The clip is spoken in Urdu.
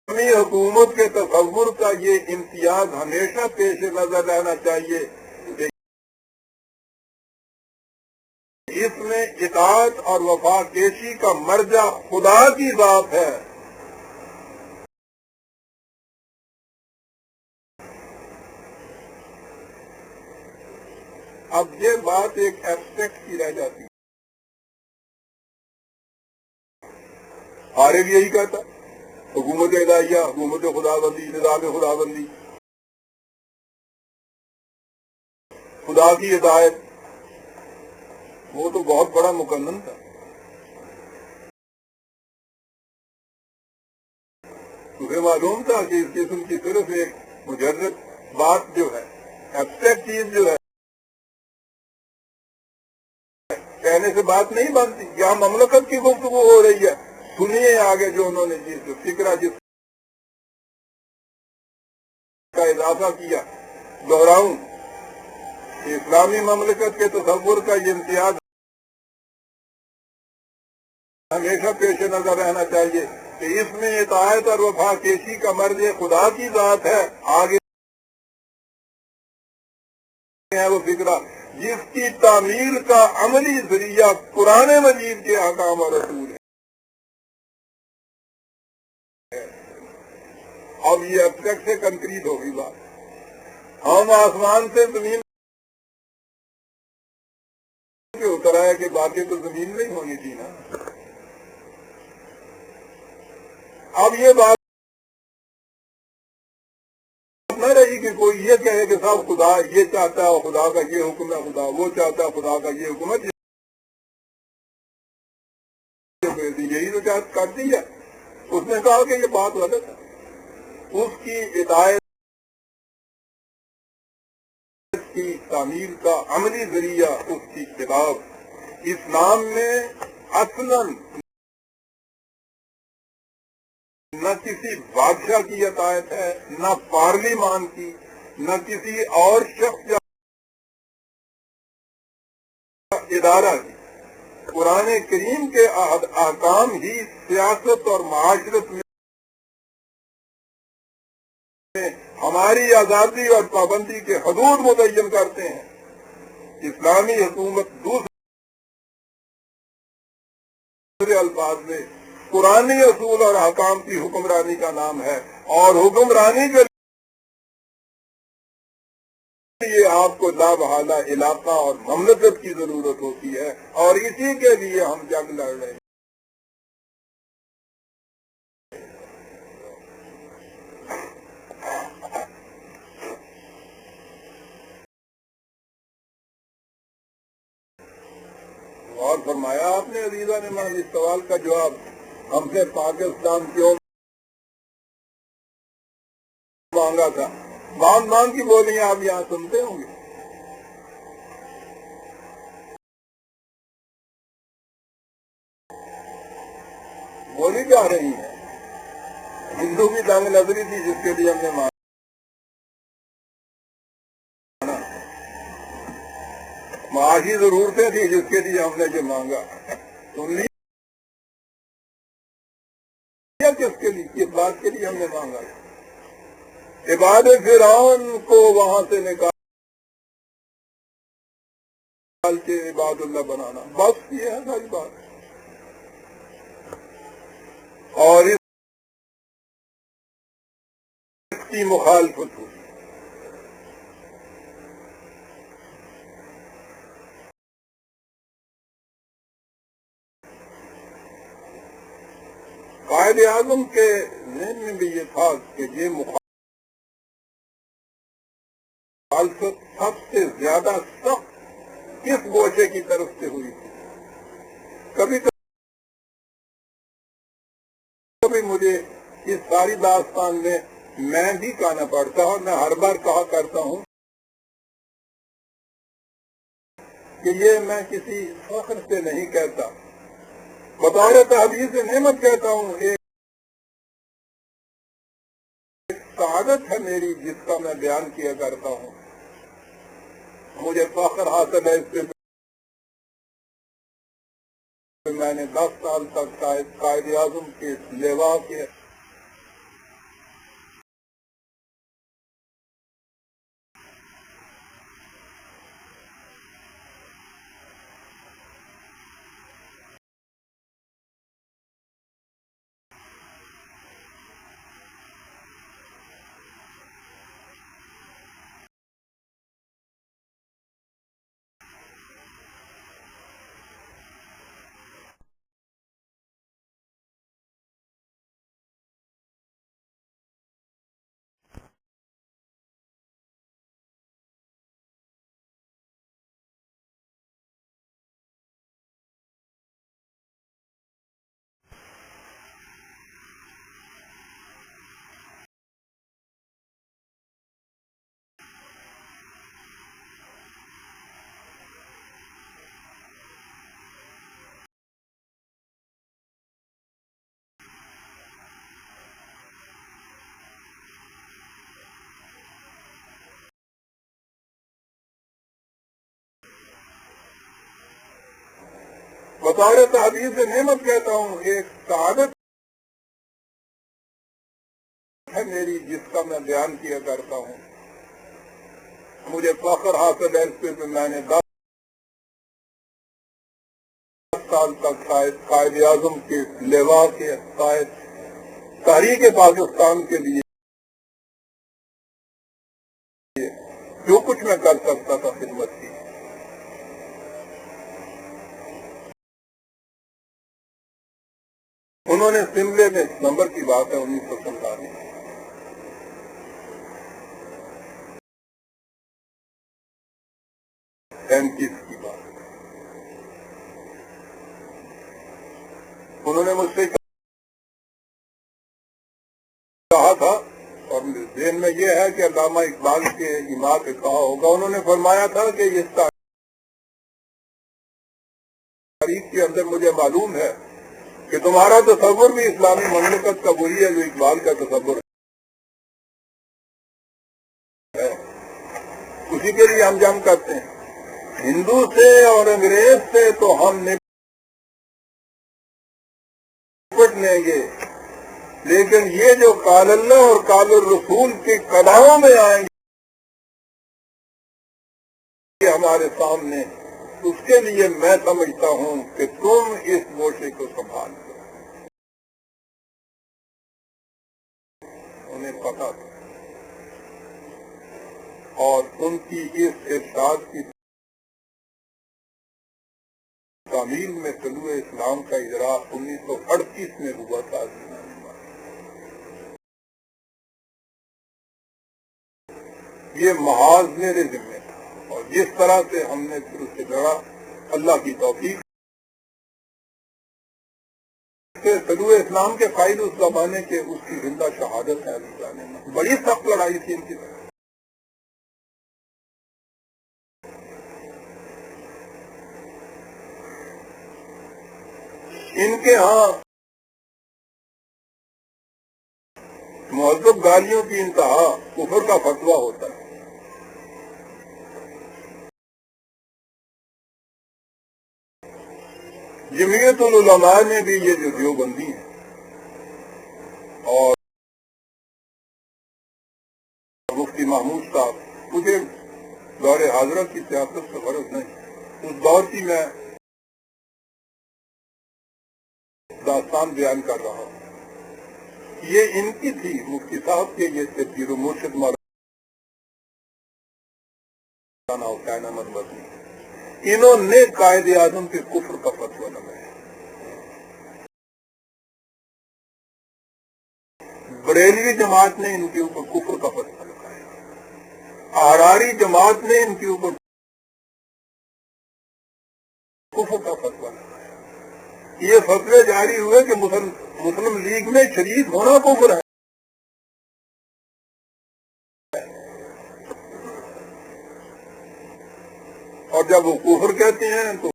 اسلامی حکومت کے تصور کا یہ امتیاز ہمیشہ پیش نظر رہنا چاہیے کہ اس میں اطاعت اور وفا کیشی کا مرجع خدا کی ذات ہے. اب یہ بات ایک ایبسٹریکٹ کی رہ جاتی ہے. عارف یہی کہتا حکومت الہیہ، حکومت خداوندی، نظام خداوندی، خدا کی ہدایت، وہ تو بہت بڑا مقنن تھا. تمہیں معلوم تھا کہ اس قسم کی صرف ایک مجرد بات جو ہے، ایبسٹریکٹ چیز جو ہے، کہنے سے بات نہیں بنتی. یہاں مملکت کی گفتگو ہو رہی ہے. سنیے آگے جو انہوں نے جس فکرہ جس کا اضافہ کیا. دہراؤں کہ اسلامی مملکت کے تصور کا یہ امتیاز ہمیشہ پیش نظر رہنا چاہیے کہ اس میں اطاعت اور وفا کیشی کا مرجع خدا کی ذات ہے. آگے ہے وہ فکرہ جس کی تعمیر کا عملی ذریعہ قرآن مجید کے احکام اور رسول ہے. اب یہ اب تک سے کنکریٹ ہوگی بات. ہم آسمان سے زمین پہ اتر آئے کہ باتیں تو زمین میں ہی ہونی تھی نا. اب یہ بات نہ رہی کہ کوئی یہ کہے کہ صاحب خدا یہ چاہتا ہے، خدا کا یہ حکم ہے، خدا وہ چاہتا ہے، خدا کا یہ حکم ہے. یہی تو چاہت کرتی ہے. اس نے کہا کہ یہ بات غلط ہے. اس کی ہدایت کی تعمیر کا عملی ذریعہ اس کی کتاب. اسلام میں اصلاً نہ کسی بادشاہ کی اطاعت ہے، نہ پارلیمان کی، نہ کسی اور شخص یا ادارہ کی. قرآن کریم کے احکام ہی سیاست اور معاشرت میں ہماری آزادی اور پابندی کے حدود متعین کرتے ہیں. اسلامی حکومت دوسرے الفاظ میں قرآنی اصول اور احکام کی حکمرانی کا نام ہے. اور حکمرانی کے لیے آپ کو لا محالہ علاقہ اور مملکت کی ضرورت ہوتی ہے، اور اسی کے لیے ہم جنگ لڑ رہے ہیں. اور فرمایا آپ نے عزیزہ نے مان اس سوال کا جواب ہم سے پاکستان کیوں مانگا تھا. مان کی بولیاں آپ یہاں سنتے ہوں گے. بولی جا رہی ہے ہندو کی تنگ نظری تھی جس کے لیے ہم نے مانگا. معاشی ضرورتیں تھیں جس کے لیے ہم نے جو مانگا. سن لیا کس کے لیے؟ کس بات کے لیے ہم نے مانگا؟ عباد فرعون کو وہاں سے نکال کے عباد اللہ بنانا، بس یہ ہے ساری بات. اور اس کی مخالفت ہوئی. قائد اعظم کے ذہن میں بھی یہ تھا کہ یہ مخالفت سب سے زیادہ سخت کس گوشے کی طرف سے ہوئی تھی. کبھی کبھی مجھے اس ساری داستان میں بھی کہنا پڑتا ہے، اور میں ہر بار کہا کرتا ہوں کہ یہ میں کسی فخر سے نہیں کہتا، بطور تحدید سے نعمت کہتا ہوں. ایک سعادت ہے میری جس کا میں بیان کیا کرتا ہوں. مجھے فخر حاصل ہے اس سے میں نے 10 سال تک قائد اعظم کے لیوا کے بطور تحدید سے نعمت کہتا ہوں، ایک سعادت ہے میری جس کا میں بیان کیا کرتا ہوں. مجھے فخر حاصل ہے اس پہ میں نے 10 سال تک قائد اعظم کے لواء کے قائد تحریک پاکستان کے لیے جو کچھ میں کر سکتا تھا خدمت کی. انہوں نے شملے میں نمبر کی بات ہے 1947 35 کی بات. انہوں نے مجھ سے کہا تھا، اور ذہن میں یہ ہے کہ علامہ اقبال کے ایما پہ کہا ہوگا، انہوں نے فرمایا تھا کہ اس تاریخ کے اندر مجھے معلوم ہے کہ تمہارا تصور بھی اسلامی مملکت کا وہی ہے جو اقبال کا تصور ہے، اسی کے لیے ہم جنگ کرتے ہیں. ہندو سے اور انگریز سے تو ہم نپٹ لیں گے، لیکن یہ جو قال اللہ اور قال الرسول کے قدموں میں آئیں گے ہمارے سامنے، اس کے لیے میں سمجھتا ہوں کہ تم اس گوشے کو سنبھال لو. انہیں پتا تھا، اور ان کی اس ارشاد کی تعمیل میں طلوع اسلام کا اجرا 1938 میں ہوا تھا. یہ محاذ میرے ذمہ تھا، اور جس طرح سے ہم نے پھر اس سے لڑا، اللہ کی توفیق سے طلوع اسلام کے قائد اس زمانے کے اس کی زندہ شہادت ہے. بڑی سخت لڑائی تھی ان کی. ان کے ہاں مہذب گالیوں کی انتہا کفر کا فتویٰ ہوتا ہے. جمعیت العلماء نے بھی یہ جو دیوبندی ہے، اور مفتی محمود صاحب، مجھے دور حاضرہ کی سیاست سے غرض نہیں، اس دور کی میں داستان بیان کر رہا ہوں. یہ ان کی تھی، مفتی صاحب کے یہ تھے پیر و مرشد مولانا حسین احمد مدنی. انہوں نے قائد اعظم کے کفر کا فتویٰ لگایا. بریلوی جماعت نے ان کے اوپر کفر کا فتویٰ لگایا. احراری جماعت نے ان کے اوپر کفر کا فتویٰ لگایا. یہ فتوے جاری ہوئے کہ مسلم لیگ میں شریک ہونا کفر ہے. اور جب وہ کفر کہتے ہیں تو